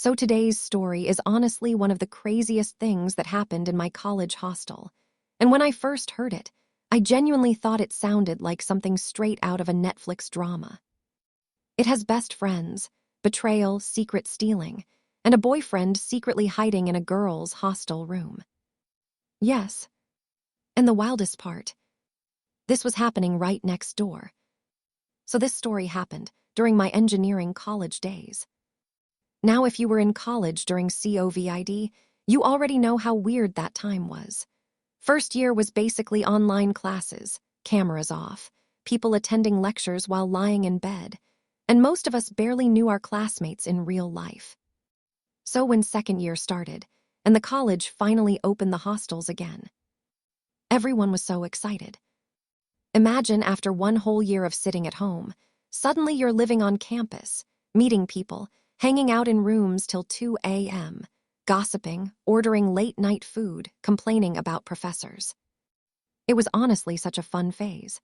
So today's story is honestly one of the craziest things that happened in my college hostel. And when I first heard it, I genuinely thought it sounded like something straight out of a Netflix drama. It has best friends, betrayal, secret stealing, and a boyfriend secretly hiding in a girl's hostel room. Yes, and the wildest part, this was happening right next door. So this story happened during my engineering college days. Now, if you were in college during COVID, you already know how weird that time was. First year was basically online classes, cameras off, people attending lectures while lying in bed, and most of us barely knew our classmates in real life. So when second year started, and the college finally opened the hostels again, everyone was so excited. Imagine after one whole year of sitting at home, suddenly you're living on campus, meeting people, hanging out in rooms till 2 a.m., gossiping, ordering late-night food, complaining about professors. It was honestly such a fun phase.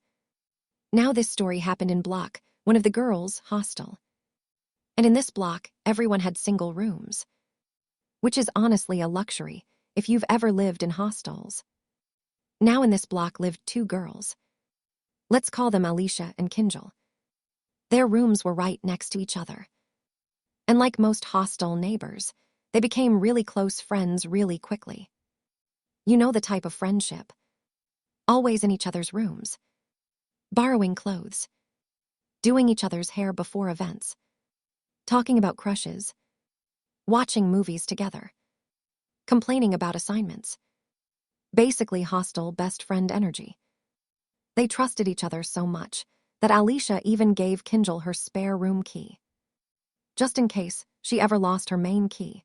Now this story happened in Block, one of the girls' hostel. And in this block, everyone had single rooms, which is honestly a luxury if you've ever lived in hostels. Now in this block lived two girls. Let's call them Alicia and Kinjal. Their rooms were right next to each other. And like most hostel neighbors, they became really close friends really quickly. You know the type of friendship. Always in each other's rooms. Borrowing clothes. Doing each other's hair before events. Talking about crushes. Watching movies together. Complaining about assignments. Basically hostel best friend energy. They trusted each other so much that Alicia even gave Kinjal her spare room key, just in case she ever lost her main key,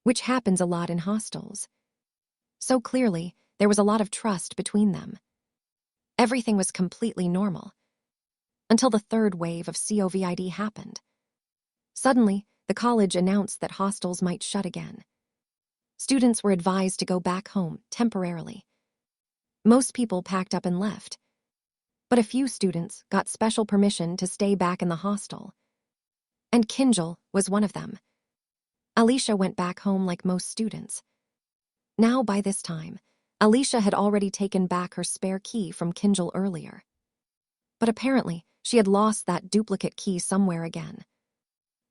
which happens a lot in hostels. So clearly, there was a lot of trust between them. Everything was completely normal, until the third wave of COVID happened. Suddenly, the college announced that hostels might shut again. Students were advised to go back home temporarily. Most people packed up and left, but a few students got special permission to stay back in the hostel. And Kinjal was one of them. Alicia went back home like most students. Now, by this time, Alicia had already taken back her spare key from Kinjal earlier. But apparently, she had lost that duplicate key somewhere again.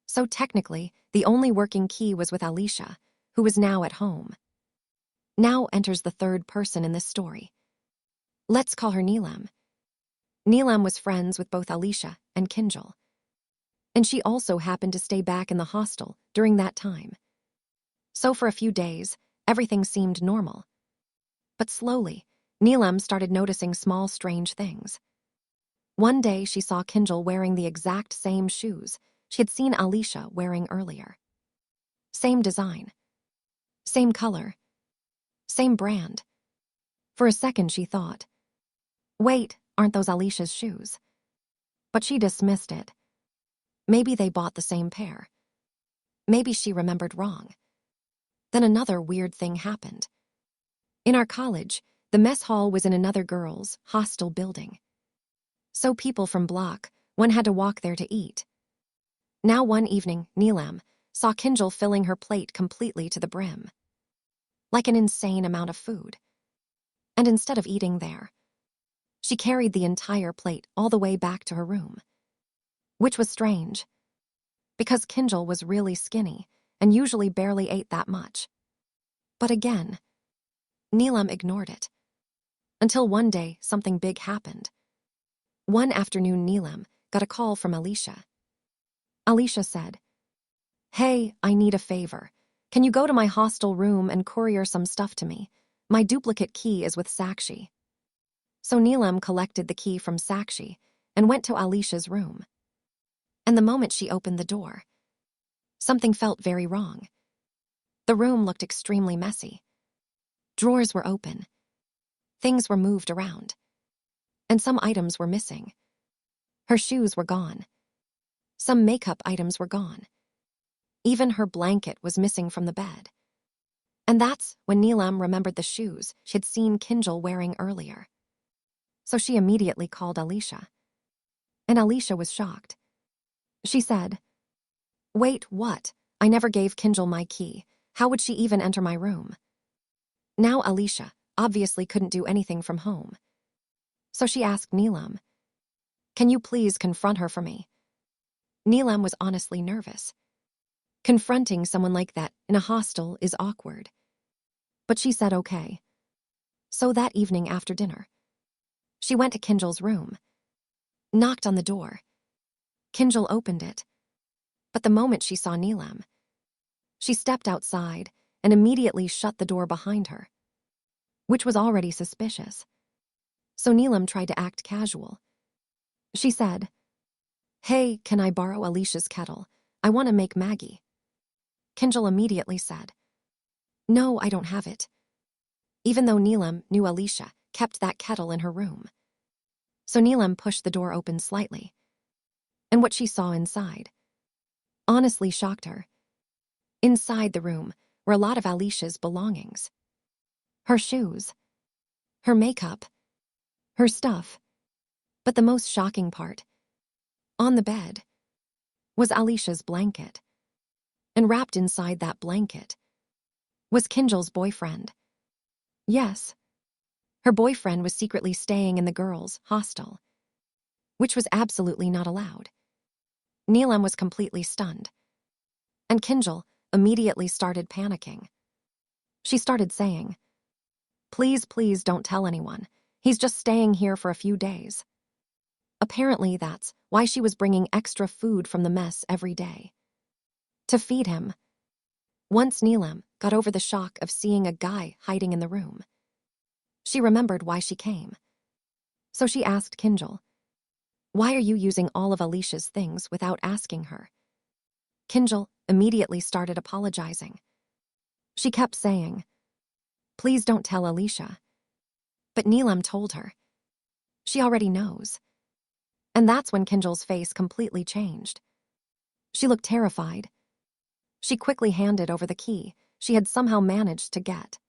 So technically, the only working key was with Alicia, who was now at home. Now enters the third person in this story. Let's call her Neelam. Neelam was friends with both Alicia and Kinjal. And she also happened to stay back in the hostel during that time. So for a few days, everything seemed normal. But slowly, Neelam started noticing small strange things. One day she saw Kinjal wearing the exact same shoes she had seen Alicia wearing earlier. Same design. Same color. Same brand. For a second she thought, wait, aren't those Alicia's shoes? But she dismissed it. Maybe they bought the same pair. Maybe she remembered wrong. Then another weird thing happened. In our college, the mess hall was in another girls' hostel building. So people from Block, one had to walk there to eat. Now one evening, Neelam saw Kinjal filling her plate completely to the brim. Like an insane amount of food. And instead of eating there, she carried the entire plate all the way back to her room. Which was strange, because Kinjal was really skinny and usually barely ate that much. But again, Neelam ignored it. Until one day, something big happened. One afternoon, Neelam got a call from Alicia. Alicia said, "Hey, I need a favor. Can you go to my hostel room and courier some stuff to me? My duplicate key is with Sakshi." So Neelam collected the key from Sakshi and went to Alicia's room. And the moment she opened the door, something felt very wrong. The room looked extremely messy. Drawers were open. Things were moved around. And some items were missing. Her shoes were gone. Some makeup items were gone. Even her blanket was missing from the bed. And that's when Neelam remembered the shoes she had seen Kinjal wearing earlier. So she immediately called Alicia. And Alicia was shocked. She said, "Wait, what? I never gave Kinjal my key. How would she even enter my room? Now Alicia obviously couldn't do anything from home. So she asked Neelam, "Can you please confront her for me?" Neelam was honestly nervous. Confronting someone like that in a hostel is awkward. But she said okay. So that evening after dinner, she went to Kinjal's room, knocked on the door. Kinjal opened it. But the moment she saw Neelam, she stepped outside and immediately shut the door behind her, which was already suspicious. So Neelam tried to act casual. She said, "Hey, can I borrow Alicia's kettle? I want to make Maggie." Kinjal immediately said, "No, I don't have it," even though Neelam knew Alicia kept that kettle in her room. So Neelam pushed the door open slightly, and what she saw inside honestly shocked her. Inside the room were a lot of Alicia's belongings. Her shoes, her makeup, her stuff. But the most shocking part, on the bed, was Alicia's blanket. And wrapped inside that blanket was Kinjal's boyfriend. Yes, her boyfriend was secretly staying in the girls' hostel, which was absolutely not allowed. Neelam was completely stunned, and Kinjal immediately started panicking. She started saying, "Please, please don't tell anyone. He's just staying here for a few days." Apparently that's why she was bringing extra food from the mess every day to feed him. Once Neelam got over the shock of seeing a guy hiding in the room, she remembered why she came. So she asked Kinjal, "Why are you using all of Alicia's things without asking her?" Kinjal immediately started apologizing. She kept saying, "Please don't tell Alicia." But Neelam told her. She already knows. And that's when Kinjal's face completely changed. She looked terrified. She quickly handed over the key she had somehow managed to get.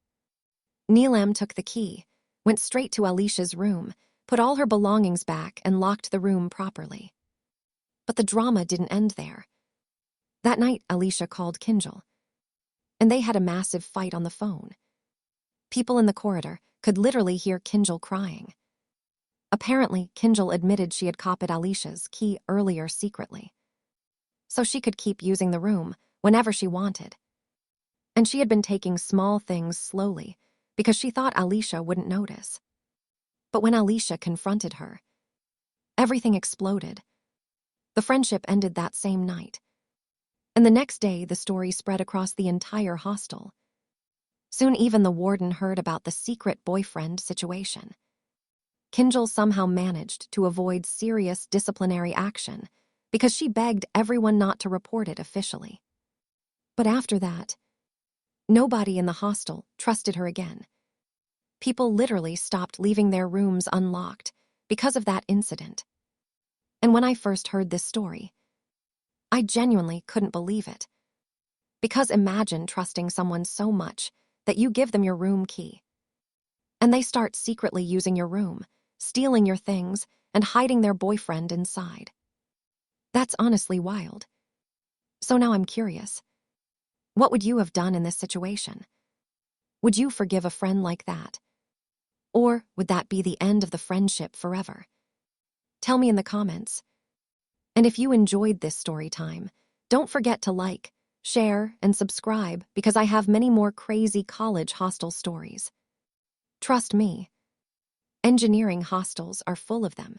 Neelam took the key, went straight to Alicia's room, put all her belongings back and locked the room properly. But the drama didn't end there. That night, Alicia called Kinjal, and they had a massive fight on the phone. People in the corridor could literally hear Kinjal crying. Apparently, Kinjal admitted she had copied Alicia's key earlier secretly, so she could keep using the room whenever she wanted. And she had been taking small things slowly because she thought Alicia wouldn't notice. But when Alicia confronted her, everything exploded. The friendship ended that same night. And the next day, the story spread across the entire hostel. Soon even the warden heard about the secret boyfriend situation. Kinjal somehow managed to avoid serious disciplinary action because she begged everyone not to report it officially. But after that, nobody in the hostel trusted her again. People literally stopped leaving their rooms unlocked because of that incident. And when I first heard this story, I genuinely couldn't believe it. Because imagine trusting someone so much that you give them your room key, and they start secretly using your room, stealing your things, and hiding their boyfriend inside. That's honestly wild. So now I'm curious. What would you have done in this situation? Would you forgive a friend like that? Or would that be the end of the friendship forever? Tell me in the comments. And if you enjoyed this story time, don't forget to like, share, and subscribe because I have many more crazy college hostel stories. Trust me, engineering hostels are full of them.